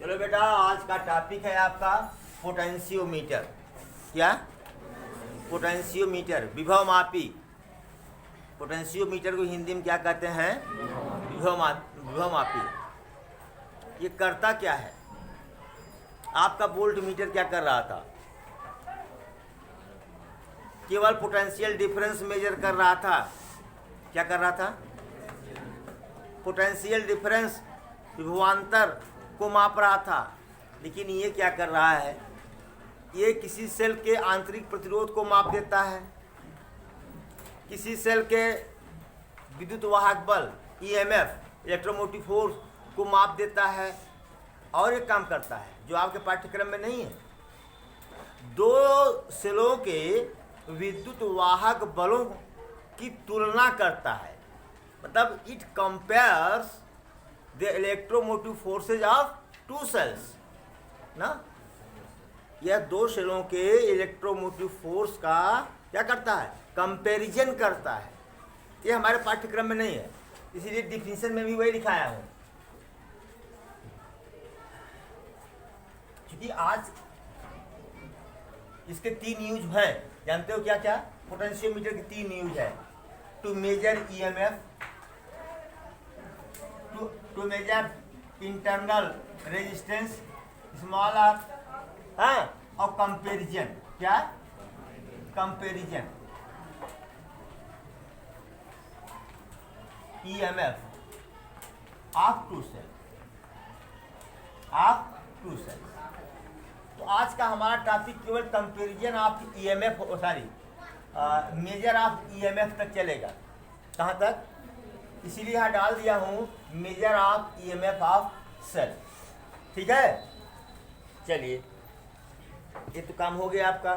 चलो बेटा, आज का टॉपिक है आपका पोटेंशियोमीटर। क्या? पोटेंशियोमीटर, विभवमापी। पोटेंशियोमीटर को हिंदी में क्या कहते हैं? विभवमापी। ये करता क्या है? आपका वोल्ट मीटर क्या कर रहा था? केवल पोटेंशियल डिफरेंस मेजर कर रहा था। क्या कर रहा था? पोटेंशियल डिफरेंस, विभवांतर को माप रहा था। लेकिन ये क्या कर रहा है? ये किसी सेल के आंतरिक प्रतिरोध को माप देता है, किसी सेल के विद्युत वाहक बल ईएमएफ, इलेक्ट्रोमोटिव फोर्स को माप देता है, और एक काम करता है जो आपके पाठ्यक्रम में नहीं है। दो सेलों के विद्युत वाहक बलों की तुलना करता है, मतलब it compares the electromotive forces of two cells ना। यह दो सेलों के इलेक्ट्रोमोटिव फोर्स का क्या करता है? कंपैरिजन करता है। ये हमारे पाठ्यक्रम में नहीं है, इसीलिए डिफिनीशन में भी वही लिखाया हूँ। क्योंकि आज इसके तीन यूज है। जानते हो क्या क्या? पोटेंशियोमीटर के तीन यूज है: to measure EMF, to measure internal resistance small R, हाँ, और कंपैरिजन। क्या? Comparison EMF of two cell, तो आज का हमारा टॉपिक केवल comparison of EMF, measure of EMF तक चलेगा। कहाँ तक? इसीलिए यहाँ डाल दिया हूँ measure of EMF of cell. ठीक है, चलिए, ये तो काम हो गया आपका।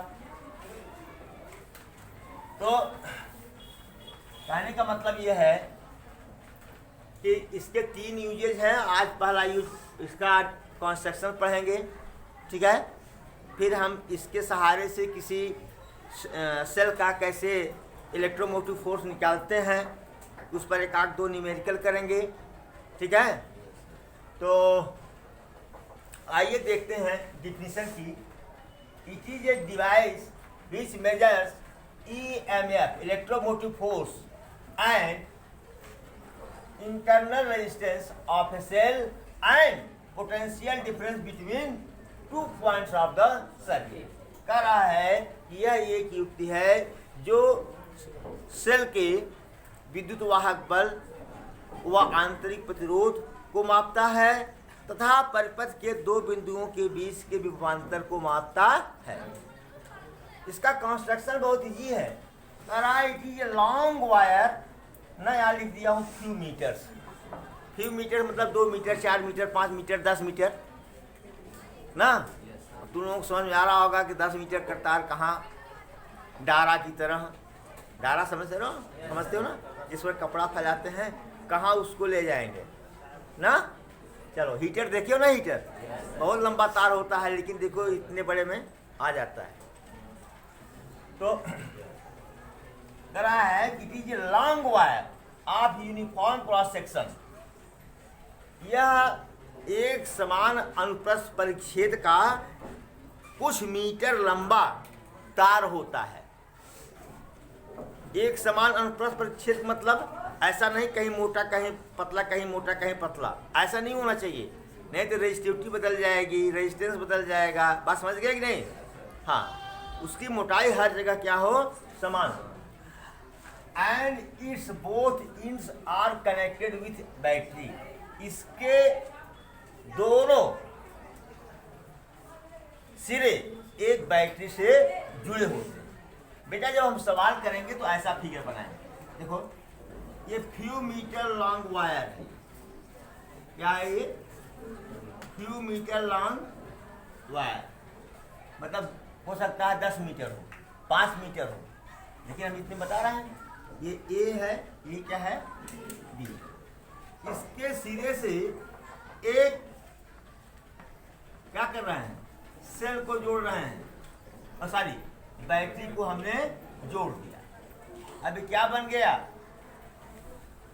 तो कहने का मतलब ये है कि इसके तीन यूजेज हैं। आज पहला यूज इसका कंस्ट्रक्शन पढ़ेंगे, ठीक है। फिर हम इसके सहारे से किसी सेल का कैसे इलेक्ट्रोमोटिव फोर्स निकालते हैं, उस पर एक आध दो न्यूमेरिकल करेंगे, ठीक है। तो आइए देखते हैं डिफिनीशन की। It is a device which measures EMF, electromotive force, and internal resistance of a cell and potential difference between two points of the circuit. कह रहा है कि यह एक युक्ति है जो सेल के विद्युत वाहक बल व आंतरिक प्रतिरोध को मापता है तथा परिपथ के दो बिंदुओं के बीच के विभवांतर को मापता है। इसका कंस्ट्रक्शन बहुत इजी है। कह रहा है कि ये लॉन्ग वायर ना, यहाँ लिख दिया हूँ फ्यू मीटर्स। फ्यू मीटर मतलब 2 मीटर, 4 मीटर, 5 मीटर, 10 मीटर ना। तुम लोगों को समझ में आ रहा होगा कि 10 मीटर का तार कहाँ डारा की तरह, डारा समझते हो ना, जिस पर कपड़ा फैलाते हैं, कहाँ उसको ले जाएंगे ना। चलो, हीटर देखिए हो ना, हीटर बहुत लंबा तार होता है, लेकिन देखो इतने बड़े में आ जाता है। तो कह रहा है कि it is a long wire of uniform cross section. यह एक समान अनुप्रस्थ परिच्छेद का कुछ मीटर लंबा तार होता है। एक समान अनुप्रस्थ परिच्छेद मतलब ऐसा नहीं कहीं मोटा कहीं पतला, कहीं मोटा कहीं पतला, ऐसा नहीं होना चाहिए। नहीं तो रेजिस्टिविटी बदल जाएगी, रेजिस्टेंस बदल जाएगा। बात समझ गए कि नहीं? हाँ, उसकी मोटाई हर जगह क्या हो? समान हो। And its both ends are connected with battery. इसके दोनों सिरे एक बैटरी से जुड़े होते हैं। बेटा, जब हम सवाल करेंगे तो ऐसा फिगर बनाएंगे। देखो, ये फ्यू मीटर लॉन्ग वायर है। क्या है ये? फ्यू मीटर लॉन्ग वायर, मतलब हो सकता है 10 मीटर हो, 5 मीटर हो, लेकिन हम इतने बता रहे हैं। ये ए है, ये क्या है? बी। इसके सिरे से एक क्या कर रहे हैं? सेल को जोड़ रहे हैं, और सॉरी, बैटरी को हमने जोड़ दिया। अभी क्या बन गया?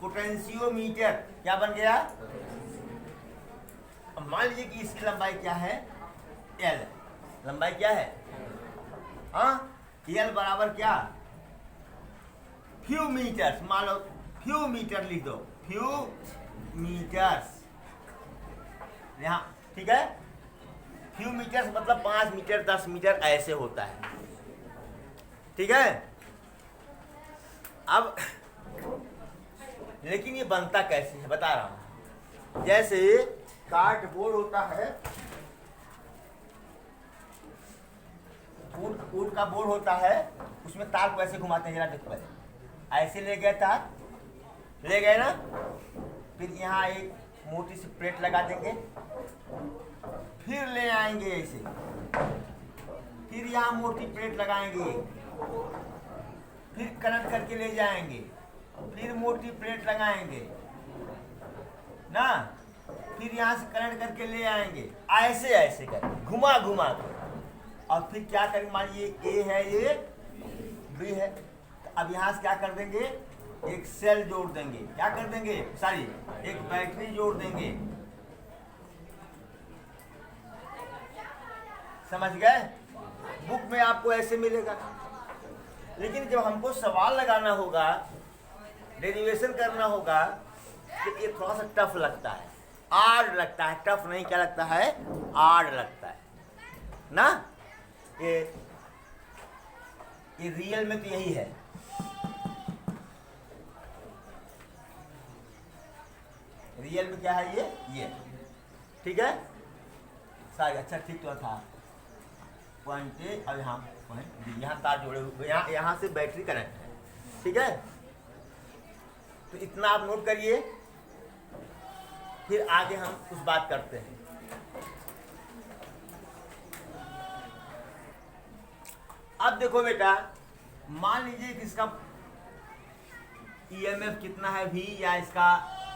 पोटेंशियोमीटर। क्या बन गया? अब मान लीजिए कि इसकी लंबाई क्या है, एल। लंबाई क्या है, हाँ, एल बराबर क्या, फ्यू मीटर्स, मान लो फ्यू मीटर लिख दो, फ्यू मीटर्स यहाँ, ठीक है। फ्यू मीटर्स मतलब 5 मीटर 10 मीटर ऐसे होता है, ठीक है। अब लेकिन ये बनता कैसे है बता रहा हूं। जैसे कार्डबोर्ड होता है, ऊट का बोर्ड होता है, उसमें तार को ऐसे घुमाते हैं, जरा देखो पहले, ऐसे ले गए तार, ले गए ना, फिर यहाँ एक मोटी सी प्लेट लगा देंगे, फिर ले आएंगे ऐसे, फिर यहाँ मोटी प्लेट लगाएंगे, फिर कनेक्ट करके ले जाएंगे, फिर मोटी प्लेट लगाएंगे ना, फिर यहाँ से कनेक्ट करके ले आएंगे, ऐसे ऐसे कर घुमा घुमा कर, और फिर क्या करेंगे, मान लीजिए ए है, ये बी है, तो अब यहाँ से क्या कर देंगे, एक सेल जोड़ देंगे, क्या कर देंगे, सॉरी, एक बैटरी जोड़ देंगे, समझ गए। बुक में आपको ऐसे मिलेगा, लेकिन जब हमको सवाल लगाना होगा, डेरिवेशन करना होगा, तो ये थोड़ा सा टफ लगता है, आर्ड लगता है, टफ नहीं, क्या लगता है, आर्ड लगता है ना। ये रियल में तो यही है, रियल में क्या है, ये ठीक है, सारी अच्छा ठीक तो था, पॉइंट ए और यहाँ पॉइंट बी, यहाँ तार जोड़े हुए, यहाँ से बैटरी कनेक्ट है, ठीक है। तो इतना आप नोट करिए, फिर आगे हम कुछ बात करते हैं। अब देखो बेटा, मान लीजिए कि इसका ईएमएफ कितना है V, या इसका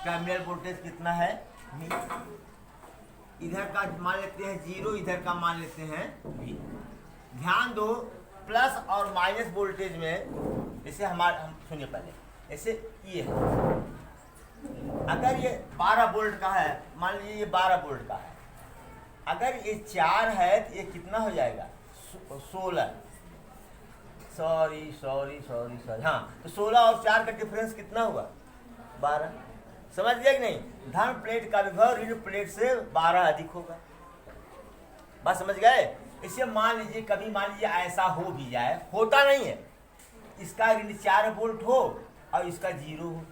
टर्मिनल वोल्टेज कितना है V। इधर का मान लेते हैं 0, इधर का मान लेते हैं V। ध्यान दो, प्लस और माइनस वोल्टेज में, जैसे हम सुनिए पहले, ऐसे ये है, अगर ये 12 वोल्ट का है, मान लीजिए ये 12 वोल्ट का है, अगर ये 4 है तो ये कितना हो जाएगा, 16, सॉरी, हाँ, तो 16 और 4 का डिफरेंस कितना हुआ, 12। समझ गया कि नहीं, धन प्लेट का विभव ऋण प्लेट से 12 अधिक होगा, बात समझ गए। इसे मान लीजिए, कभी मान लीजिए ऐसा हो भी जाए, होता नहीं है, इसका ऋण 4 वोल्ट हो और इसका 0 हो,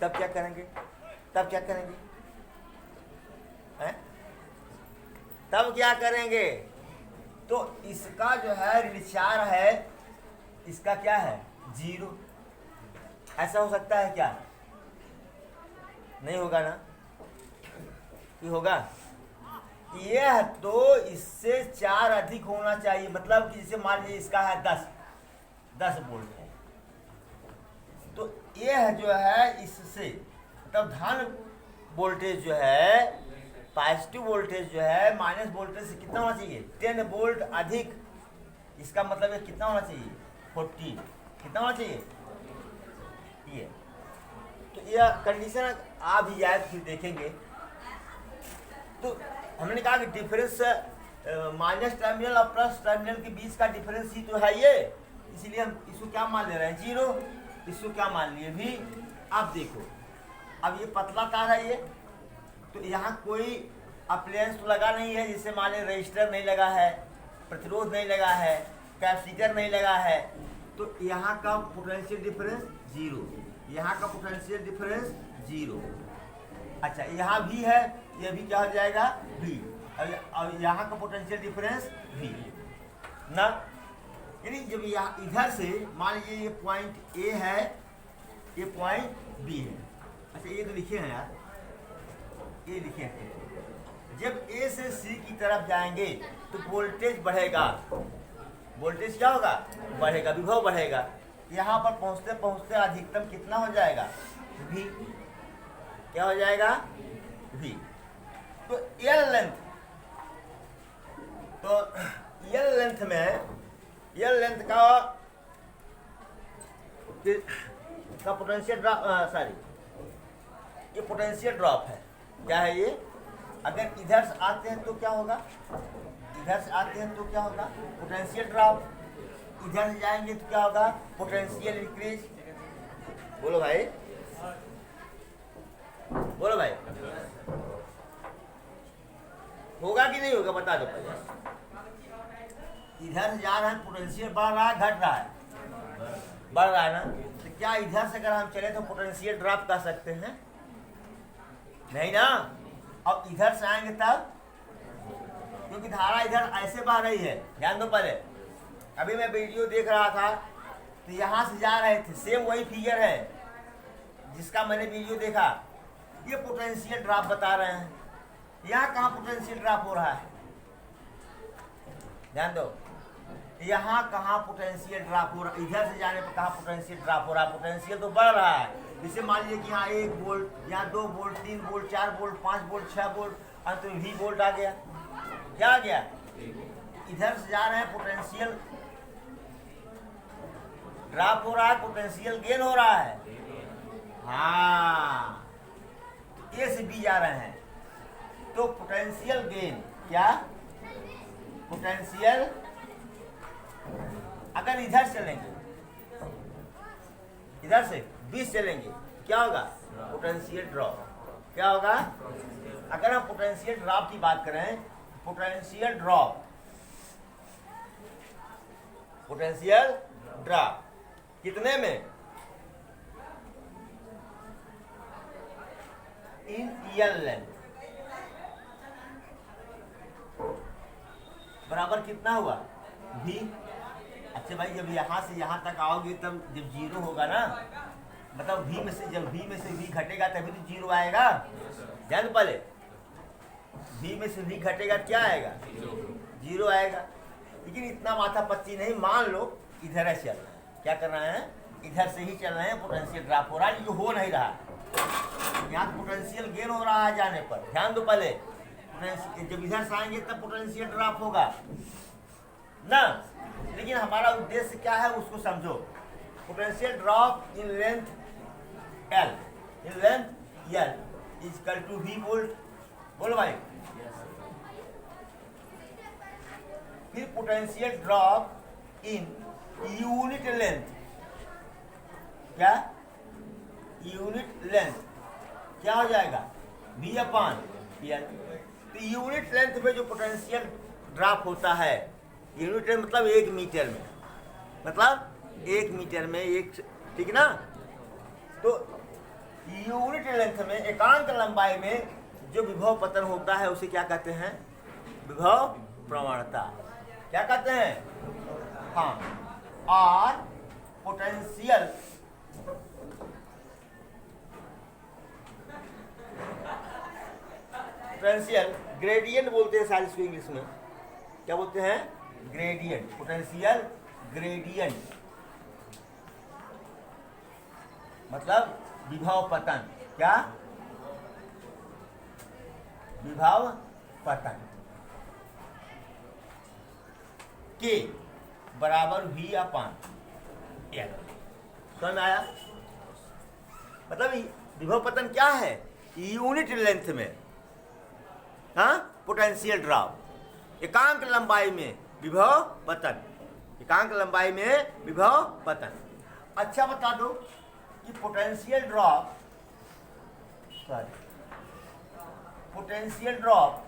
तब क्या करेंगे, हैं? तब क्या करेंगे, तो इसका जो है ऋण 4 है, इसका क्या है 0, ऐसा हो सकता है क्या, नहीं होगा ना, ये होगा, यह तो इससे 4 अधिक होना चाहिए, मतलब कि जैसे मान लीजिए इसका है 10 वोल्ट है, तो यह जो है इससे, मतलब धन वोल्टेज जो है, पॉजिटिव वोल्टेज जो है माइनस वोल्टेज से कितना होना चाहिए, 10 वोल्ट अधिक, इसका मतलब है कितना होना चाहिए, 40, कितना होना चाहिए ये। तो यह कंडीशन आ भी जाए फिर देखेंगे। तो हमने कहा कि डिफरेंस माइनस टर्मिनल और प्लस टर्मिनल के बीच का डिफरेंस ही तो है ये, इसलिए हम इसको क्या मान ले रहे हैं, 0, इसको क्या मान लिए भी। अब देखो, अब ये पतला तार है ये, तो यहाँ कोई अप्लायंस तो लगा नहीं है, जैसे मान लें रजिस्टर नहीं लगा है, प्रतिरोध नहीं लगा है, कैपेसिटर नहीं लगा है, तो यहाँ का पोटेंशियल डिफरेंस 0, यहाँ का पोटेंशियल डिफरेंस 0। अच्छा, यहाँ भी है, ये भी क्या हो जाएगा V, और यहाँ का पोटेंशियल डिफरेंस V ना, यानी जब यहाँ इधर से मान लीजिए ये पॉइंट A है, ये पॉइंट B है। अच्छा, ये तो लिखे हैं यार, ये लिखे हैं, जब A से C की तरफ जाएंगे तो वोल्टेज बढ़ेगा, वोल्टेज क्या होगा, बढ़ेगा, विभव बढ़ेगा। यहाँ पर पहुँचते पहुँचते अधिकतम कितना हो जाएगा, V, क्या हो जाएगा V। तो L लेंथ, तो L लेंथ में, L लेंथ का का पोटेंशियल ड्रॉप, सॉरी ये पोटेंशियल ड्रॉप है। क्या है ये? अगर इधर से आते हैं तो क्या होगा, इधर से आते हैं तो क्या होगा, पोटेंशियल ड्रॉप। इधर से जाएंगे तो क्या होगा, पोटेंशियल इंक्रीज। बोलो भाई, बोलो भाई, होगा कि नहीं होगा बता दो पहले। इधर से जा रहे हैं, पोटेंशियल बढ़ रहा है घट रहा है, बढ़ रहा है ना, तो क्या इधर से अगर हम चले तो पोटेंशियल ड्रॉप कर सकते हैं? नहीं ना। अब इधर से आएंगे तब, क्योंकि धारा इधर ऐसे बह रही है। ध्यान दो पहले, अभी मैं वीडियो देख रहा था तो यहाँ से जा रहे थे, सेम वही फिगर है जिसका मैंने वीडियो देखा। ये पोटेंशियल ड्रॉप बता रहे हैं, यहाँ कहाँ पोटेंशियल ड्रॉप हो रहा है? ध्यान दो, यहाँ कहाँ पोटेंशियल ड्रॉप हो रहा है? इधर से जाने पर कहाँ पोटेंशियल ड्रॉप हो रहा है? पोटेंशियल तो बढ़ रहा है। जैसे मान लीजिए कि यहाँ 1 वोल्ट, यहाँ 2 volt, 3 volt, 4 volt, 5 volt, 6 volt, अंत में V वोल्ट आ गया। क्या आ गया? इधर से जा रहे हैं, पोटेंशियल ड्रॉप हो रहा है, पोटेंशियल गेन हो रहा है। हाँ, A से B जा रहे हैं तो पोटेंशियल गेन, क्या पोटेंशियल, अगर इधर चलेंगे, इधर से 20 चलेंगे, क्या होगा? Potential drop. क्या होगा? अगर हम पोटेंशियल ड्रॉप की बात करें, पोटेंशियल ड्रॉप, पोटेंशियल ड्रॉप कितने में? इन ईयर लेंथ बराबर कितना हुआ? V। अच्छा भाई, जब यहाँ से यहाँ तक आओगे तब जब 0 होगा ना, मतलब V में से, जब V में से V घटेगा तभी तो 0 आएगा। ध्यान पहले, V में से V घटेगा क्या आएगा? 0 आएगा। लेकिन इतना माथा पच्ची नहीं, मान लो इधर है चल रहा है, क्या कर रहे हैं? इधर से ही चल रहे हैं, पोटेंशियल ड्रॉप हो रहा है, जो हो नहीं रहा। यहाँ पोटेंशियल गेन हो रहा है जाने पर। ध्यान दो पहले, जब इधर से आएंगे तब पोटेंशियल ड्रॉप होगा ना। लेकिन हमारा उद्देश्य क्या है उसको समझो। Potential drop in length L, in length L is equal to V volt. बोलो भाई। फिर potential drop in unit length, क्या यूनिट लेंथ, क्या हो जाएगा? V/L। तो यूनिट लेंथ में जो पोटेंशियल ड्रॉप होता है, यूनिट लेंथ मतलब 1 मीटर में, मतलब 1 मीटर में एक, ठीक ना। तो यूनिट लेंथ में, एकांक लंबाई में जो विभव पतन होता है उसे क्या कहते हैं? विभव प्रवणता। क्या कहते हैं? हाँ। और पोटेंशियल ग्रेडियंट बोलते हैं सारी इसको इंग्लिश में। क्या बोलते हैं? ग्रेडियंट। पोटेंशियल ग्रेडियंट मतलब विभव पतन। क्या? विभव पतन। के बराबर V/L। समझ में आया? मतलब विभव पतन क्या है? यूनिट लेंथ में, हाँ, पोटेंशियल ड्रॉप। एकांक लंबाई में विभव पतन, एकांक लंबाई में विभव पतन। अच्छा बता दो कि potential drop, sorry, potential drop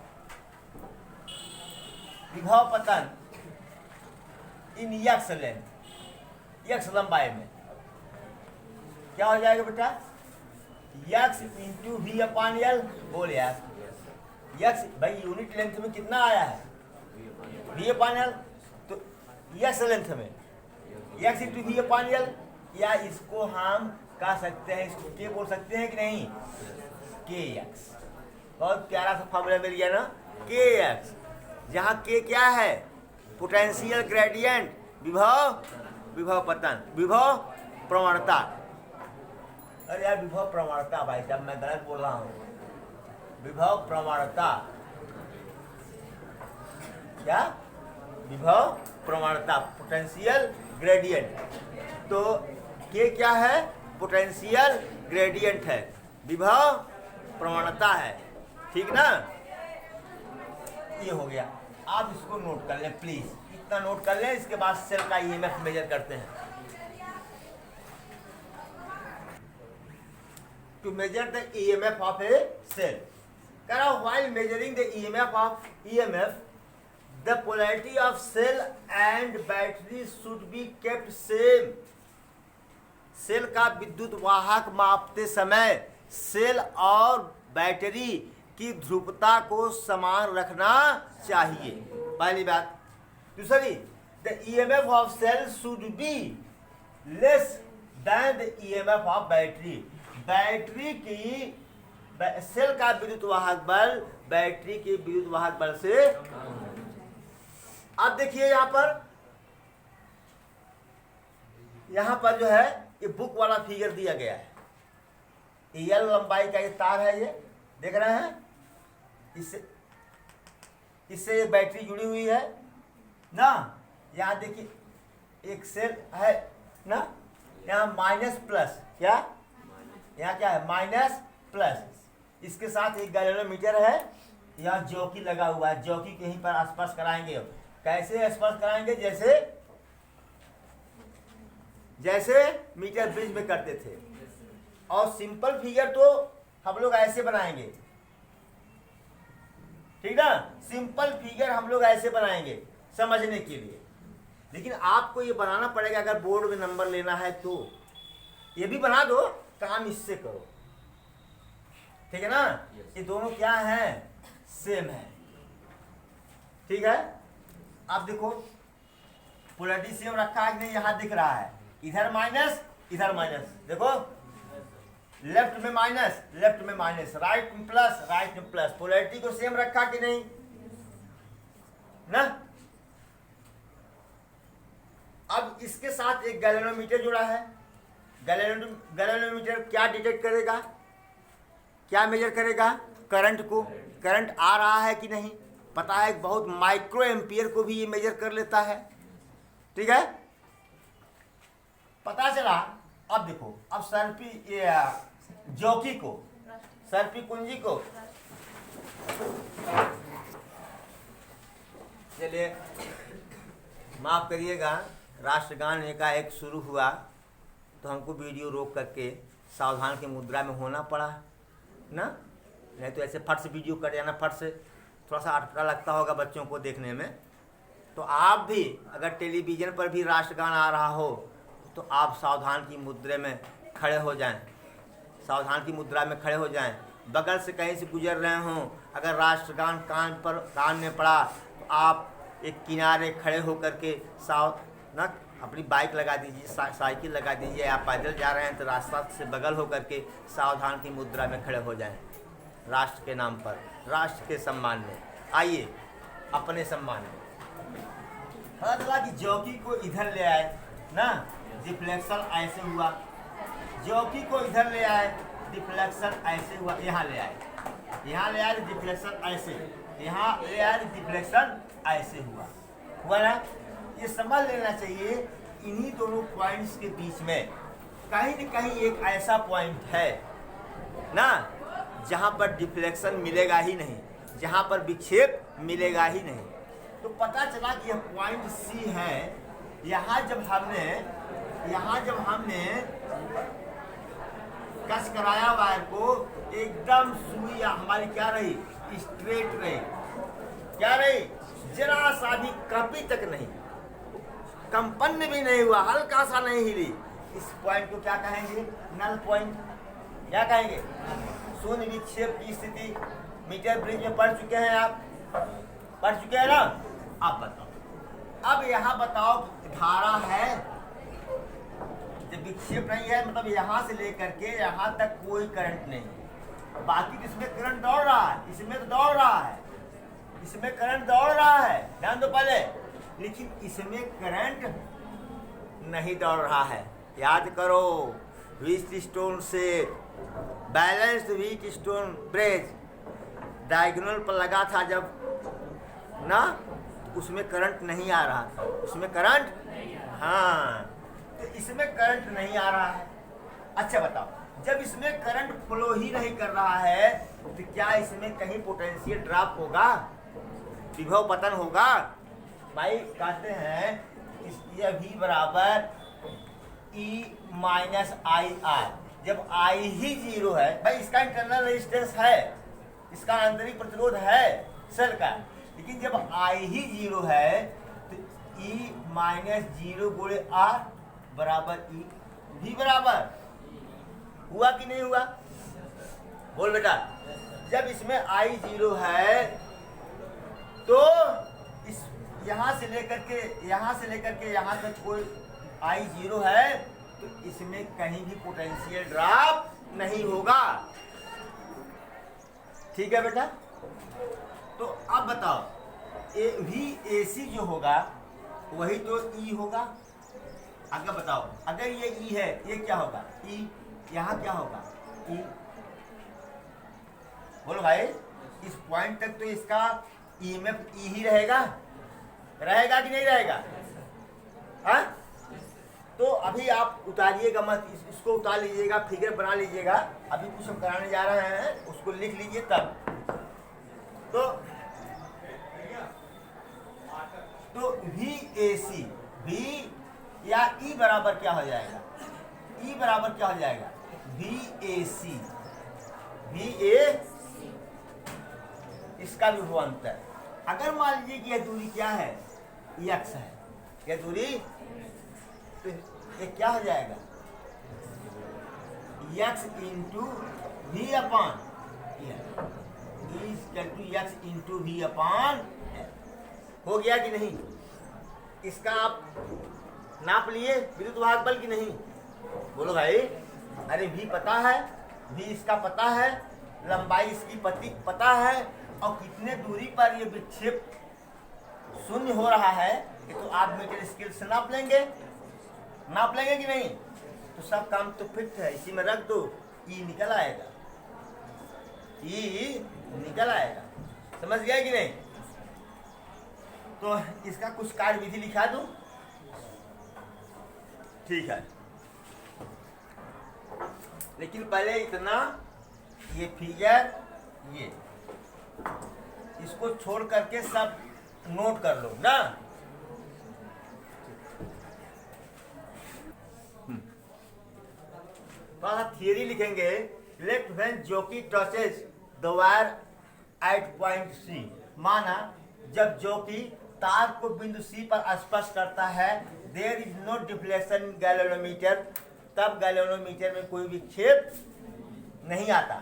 विभव पतन इन एक्स लेंथ, एक्स लंबाई में क्या हो जाएगा बेटा? X into V/L। बोल यार, एक्स भाई यूनिट लेंथ में कितना आया है? V/L। तो एक्स लेंथ में एक्स इंटू V/L, या इसको हम कह सकते हैं, इसको के बोल सकते हैं कि नहीं? KX। बहुत प्यारा सा फॉर्मूला मिल गया ना, KX, जहाँ के क्या है? पोटेंशियल ग्रेडियंट, विभव पतन, विभव प्रवणता। अरे यार, विभव प्रवणता भाई साहब, मैं गलत बोल रहा हूँ। विभव प्रवणता, क्या? विभव प्रवणता, पोटेंशियल ग्रेडियंट। तो के क्या है? पोटेंशियल ग्रेडियंट है, विभव प्रवणता है, ठीक ना। ये हो गया, आप इसको नोट कर लें प्लीज, इतना नोट कर लें। इसके बाद सेल का ईएमएफ मेजर करते हैं। To measure the EMF of a cell, करा while measuring the EMF the polarity of cell and battery should be kept same. Cell का विद्युत वाहक मापते समय सेल और बैटरी की ध्रुवता को समान रखना चाहिए, पहली बात। दूसरी, the EMF of cell should be less than the EMF of battery. Battery की सेल का विद्युत वाहक बल बैटरी के विद्युत वाहक बल से। अब देखिए यहां पर जो है ये बुक वाला फिगर दिया गया है। एल लंबाई का ये तार है, ये देख रहे हैं, इससे एक बैटरी जुड़ी हुई है ना। यहाँ देखिए एक सेल है ना, यहाँ माइनस प्लस, क्या यहाँ क्या है, माइनस प्लस। इसके साथ एक गैल्वेनोमीटर है, यहाँ जॉकी लगा हुआ है, जॉकी कहीं पर स्पर्श कराएंगे। कैसे स्पर्श कराएंगे, जैसे मीटर ब्रिज में करते थे। और सिंपल फिगर तो हम लोग ऐसे बनाएंगे, ठीक ना। सिंपल फिगर हम लोग ऐसे बनाएंगे समझने के लिए, लेकिन आपको ये बनाना पड़ेगा। अगर बोर्ड में नंबर लेना है तो ये भी बना दो, काम इससे करो, ठीक है ना। ये दोनों क्या हैं, सेम है, ठीक है। अब देखो पोलैरिटी सेम रखा है कि नहीं, यहाँ दिख रहा है, इधर माइनस इधर माइनस, देखो लेफ्ट में माइनस लेफ्ट में माइनस, राइट में प्लस राइट में प्लस। पोलैरिटी को सेम रखा कि नहीं ना। अब इसके साथ एक गैल्वेनोमीटर जुड़ा है। गैल्वेनोमीटर क्या डिटेक्ट करेगा, क्या मेजर करेगा, करंट को। करंट आ रहा है कि नहीं पता है, बहुत माइक्रो एम्पियर को भी ये मेजर कर लेता है, ठीक है, पता चला। अब देखो, अब सर्पी जॉकी को, सर्पी कुंजी को, चलिए माफ करिएगा, राष्ट्रगान एकाएक शुरू हुआ तो हमको वीडियो रोक करके सावधान की मुद्रा में होना पड़ा ना, नहीं तो ऐसे फट से वीडियो कट जाना, फट से थोड़ा सा अटका लगता होगा बच्चों को देखने में। तो आप भी अगर टेलीविज़न पर भी राष्ट्रगान आ रहा हो तो आप सावधान की मुद्रा में खड़े हो जाएं, सावधान की मुद्रा में खड़े हो जाएं। बगल से कहीं से गुजर रहे हों, अगर राष्ट्रगान कान में पड़ा तो आप एक किनारे खड़े होकर के ना अपनी बाइक लगा दीजिए, साइकिल लगा दीजिए, आप पैदल जा रहे हैं तो रास्ता से बगल होकर के सावधान की मुद्रा में खड़े हो जाएं, राष्ट्र के नाम पर, राष्ट्र के सम्मान में। आइए अपने सम्मान में। पता चला कि जॉकी को इधर ले आए ना, डिफ्लेक्शन ऐसे हुआ, जॉकी को इधर ले आए, डिफ्लेक्शन ऐसे हुआ, यहाँ ले आए, यहाँ ले आए डिफ्लेक्शन ऐसे, यहाँ ले आए डिफ्लेक्शन ऐसे हुआ ना। ये समझ लेना चाहिए, इन्हीं दोनों पॉइंट्स के बीच में कहीं न कहीं एक ऐसा पॉइंट है ना जहाँ पर डिफ्लेक्शन मिलेगा ही नहीं, जहाँ पर विक्षेप मिलेगा ही नहीं। तो पता चला कि यह पॉइंट सी है। यहाँ जब हमने कस कराया वायर को, एकदम सुई हमारी क्या रही, स्ट्रेट रही, क्या रही, जरा सा भी कभी तक नहीं, कंपन भी नहीं हुआ, हल्का सा नहीं हिली। इस पॉइंट को क्या कहेंगे, नल पॉइंट, क्या कहेंगे, शून्य विक्षेप की स्थिति। मीटर ब्रिज में पढ़ चुके हैं आप, पढ़ चुके हैं ना। आप बताओ, अब यहाँ बताओ, धारा है, जब विक्षेप नहीं है मतलब यहाँ से लेकर के यहाँ तक कोई करंट नहीं, बाकी इसमें करंट दौड़ रहा है, इसमें तो दौड़ रहा है, इसमें करंट दौड़ रहा है, ध्यान दो पहले, लेकिन इसमें करंट नहीं दौड़ रहा है। याद करो, व्हीट स्टोन से balanced wheat stone bridge diagonal पर लगा था जब ना, तो उसमें करंट नहीं आ रहा था, उसमें करंट, हाँ, तो इसमें करंट नहीं आ रहा है, अच्छा बताओ, जब इसमें करंट फ्लो ही नहीं कर रहा है तो क्या इसमें कहीं पोटेंशियल ड्रॉप होगा, विभव पतन होगा? भाई कहते हैं ये V बराबर E माइनस आई आर, जब I ही जीरो है, भाई इसका इंटरनल रेजिस्टेंस है, इसका आंतरिक प्रतिरोध है सेल का, लेकिन जब I ही जीरो है तो E माइनस जीरो गुणे R बराबर E, V बराबर हुआ कि नहीं हुआ? बोल बेटा, जब इसमें I जीरो है तो इस यहाँ से लेकर के यहाँ तक कोई I जीरो है तो इसमें कहीं भी पोटेंशियल ड्रॉप नहीं होगा। ठीक है बेटा, तो अब बताओ VAC जो होगा वही तो E होगा। अगर बताओ, अगर ये E है, ये क्या होगा? E, यहाँ क्या होगा? E। बोलो भाई, इस पॉइंट तक तो इसका EMF E ही रहेगा कि नहीं रहेगा? हाँ? तो अभी आप उतारिएगा मत, इसको उतार लीजिएगा, फिगर बना लीजिएगा, अभी कुछ हम कराने जा रहे हैं उसको लिख लीजिए तब। तो VAC, V या E बराबर क्या हो जाएगा? E बराबर क्या हो जाएगा? VAC, इसका भी वो अंतर। अगर मान लीजिए कि यह दूरी क्या है? X है, यह दूरी, तो ये क्या हो जाएगा? X इंटू V अपान X इंटू V अपान, हो गया कि नहीं? इसका आप नाप लिए विद्युत वाहक बल की नहीं? बोलो भाई, अरे V पता है, V इसका पता है, लंबाई इसकी पता है, और कितने दूरी पर ये विक्षेप शून्य हो रहा है ये तो आप मीटर स्केल से नाप लेंगे कि नहीं? तो सब काम तो फिट है, इसी में रख दो, E निकल आएगा, E निकल आएगा। समझ गया कि नहीं? तो इसका कुछ कार्य विधि लिखा दूं? ठीक है, लेकिन पहले इतना, ये फिगर, ये इसको छोड़ करके सब नोट कर लो ना। थियरी लिखेंगे, let when jockey touches the wire at point C, माना जब जॉकी तार को बिंदु C पर स्पर्श करता है, there is no deflection in galvanometer, तब गैल्वेनोमीटर में कोई विक्षेप नहीं आता।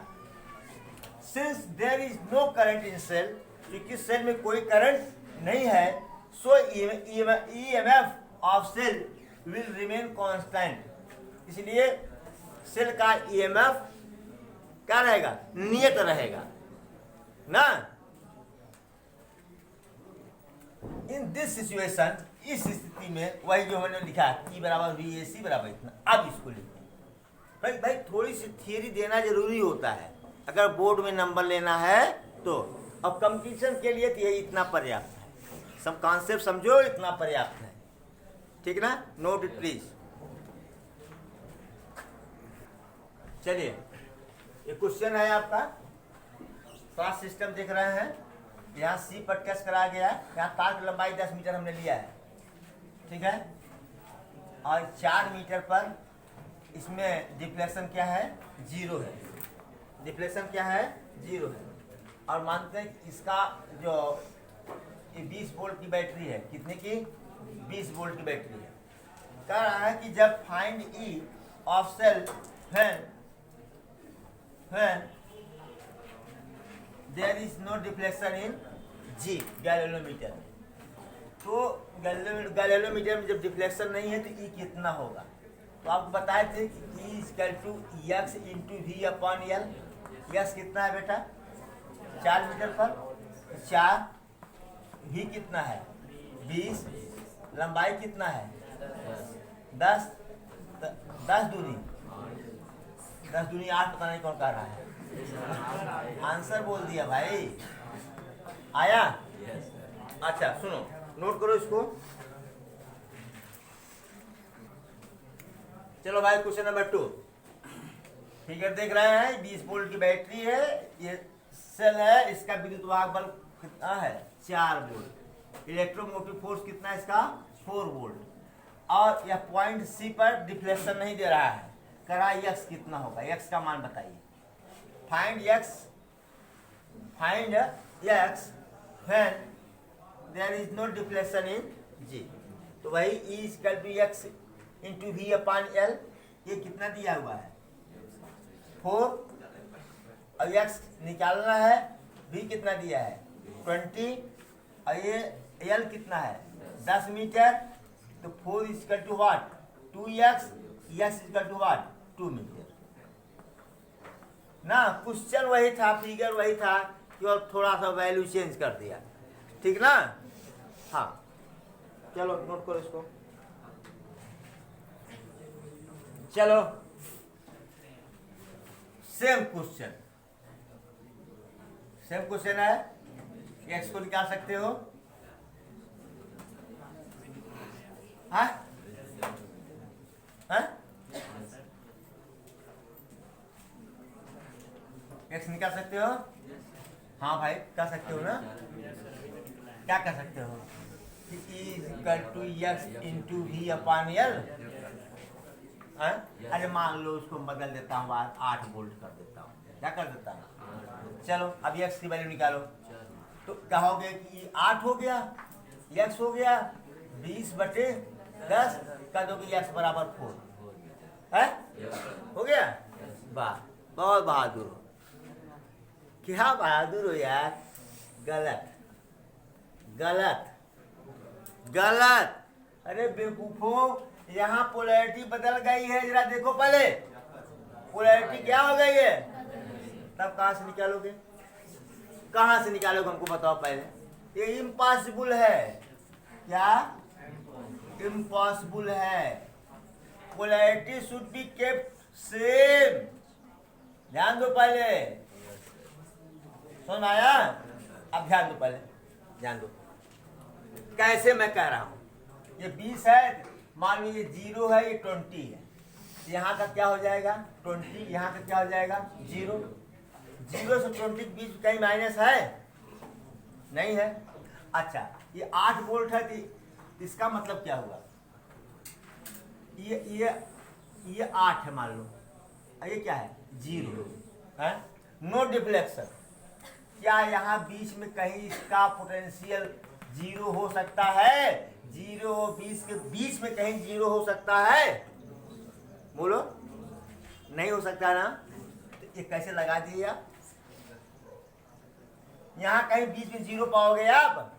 Since there is no current in cell, क्योंकि सेल में कोई करंट नहीं है, so EMF of cell will remain constant, इसलिए सेल का EMF क्या रहेगा? नियत रहेगा ना। इन दिस सिचुएशन, इस स्थिति में वही जो मैंने लिखा है E बराबर VAC बराबर इतना, अब इसको लिखते हैं। भाई थोड़ी सी थियरी देना जरूरी होता है अगर बोर्ड में नंबर लेना है तो। अब कंपटीशन के लिए तो ये इतना पर्याप्त है, सब कॉन्सेप्ट समझो, इतना पर्याप्त है, ठीक ना? Note it please. चलिए, ये क्वेश्चन है आपका, क्लास सिस्टम देख रहे हैं, यहाँ C पर टच कराया गया है, यहाँ तार की लंबाई 10 मीटर हमने लिया है, ठीक है, और 4 मीटर पर इसमें डिफ्लेक्शन क्या है? 0 है। डिफ्लेक्शन क्या है? 0 है। और मानते हैं इसका जो ये 20 वोल्ट की बैटरी है, कितने की? 20 वोल्ट की बैटरी है। कह रहा है कि जब find E of cell when there is no deflection in G, galvanometer, तो गैल्वेनोमीटर में जब डिफ्लेक्शन नहीं है तो E कितना होगा? तो आपको बताए थे कि E equal to X into V upon L। X कितना है बेटा? 4 मीटर पर 4, V कितना है? 20, लंबाई कितना है? 10 दूनी 8, पता नहीं कौन कह रहा है, आंसर बोल दिया भाई, आया? अच्छा सुनो, नोट करो इसको। चलो भाई, क्वेश्चन नंबर 2, फिगर देख रहे हैं, 20 वोल्ट की बैटरी है, ये सेल है, इसका विद्युत वाहक बल कितना है 4 वोल्ट। इलेक्ट्रोमोटिव फोर्स कितना है इसका 4 वोल्ट। और यह पॉइंट सी पर डिफ्लेक्शन नहीं दे रहा है। करा यक्स कितना होगा, यक्स का मान बताइए। Find x when there is no deflection in G. तो वही E equal to x into V upon L, ये कितना दिया हुआ है 4, और एक्स निकालना है, वी कितना दिया है 20, और ये एल कितना है 10 मीटर। तो 4 equal to what 2x, X equal to what 2 metre ना। क्वेश्चन वही था, फिगर वही था, केवल थोड़ा सा वैल्यू चेंज कर दिया, ठीक ना। हाँ चलो नोट करो इसको। चलो सेम क्वेश्चन है, एक्स को निकाल सकते हो। हाँ हाँ एक्स निकाल सकते हो। हाँ भाई कर सकते हो ना, क्या कर सकते हो कि equal to x into V upon L. अरे मान लो उसको बदल देता हूँ, 8 वोल्ट कर देता हूँ, क्या कर देता हूँ। चलो अब एक्स की वैल्यू निकालो, तो कहोगे कि 8 हो गया, एक्स हो गया 20/10, कर दोगे एक्स बराबर 4 है, हो गया। वाह बहुत बहादुर हो, क्या बहादुर हो यार। गलत गलत गलत। अरे बेवकूफो, यहाँ पोलैरिटी बदल गई है, जरा देखो पहले पोलैरिटी क्या हो गई है, तब कहाँ से निकालोगे, कहाँ से निकालोगे हमको बताओ पहले। ये इम्पॉसिबल है, क्या इम्पॉसिबल है। Polarity should be kept same, ध्यान दो पहले, सुन आया। अब ध्यान दो पहले, ध्यान दो कैसे मैं कह रहा हूं। ये 20 है, मान लीजिए 0 है, ये 20 है, यहाँ का क्या हो जाएगा 20, यहाँ का क्या हो जाएगा 0। 0 से 20 के बीच कहीं माइनस है नहीं है। अच्छा ये 8 वोल्ट है, तो इसका मतलब क्या हुआ, ये 8 है मान लो, ये क्या है 0 है, नो डिफ्लेक्शन। क्या यहाँ बीच में कहीं इसका पोटेंशियल 0 हो सकता है, 0 और 20 के बीच में कहीं 0 हो सकता है, बोलो नहीं हो सकता ना। तो ये कैसे लगा दिए आप, यहाँ कहीं बीच में 0 पाओगे आप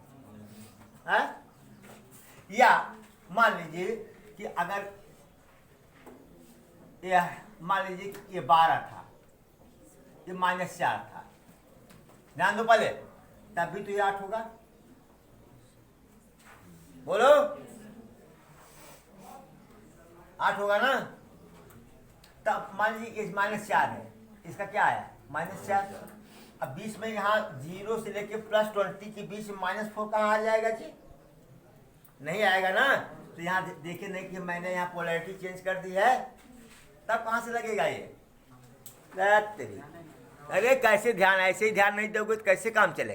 है? या मान लीजिए कि अगर यह मान लीजिए कि ये 12 था, ये -4 था, ध्यान दो पहले, तब भी तो ये 8 होगा, बोलो 8 होगा ना। तब मान लीजिए -4 है, इसका क्या आया -4। अब बीच में यहाँ 0 से लेके +20 के बीच में -4 कहाँ आ जाएगा जी, नहीं आएगा ना। तो यहाँ देखिए नहीं कि मैंने यहाँ पोलैरिटी चेंज कर दी है, तब कहाँ से लगेगा ये। अरे कैसे ध्यान, ऐसे ही ध्यान नहीं दोगे तो कैसे काम चलेगा।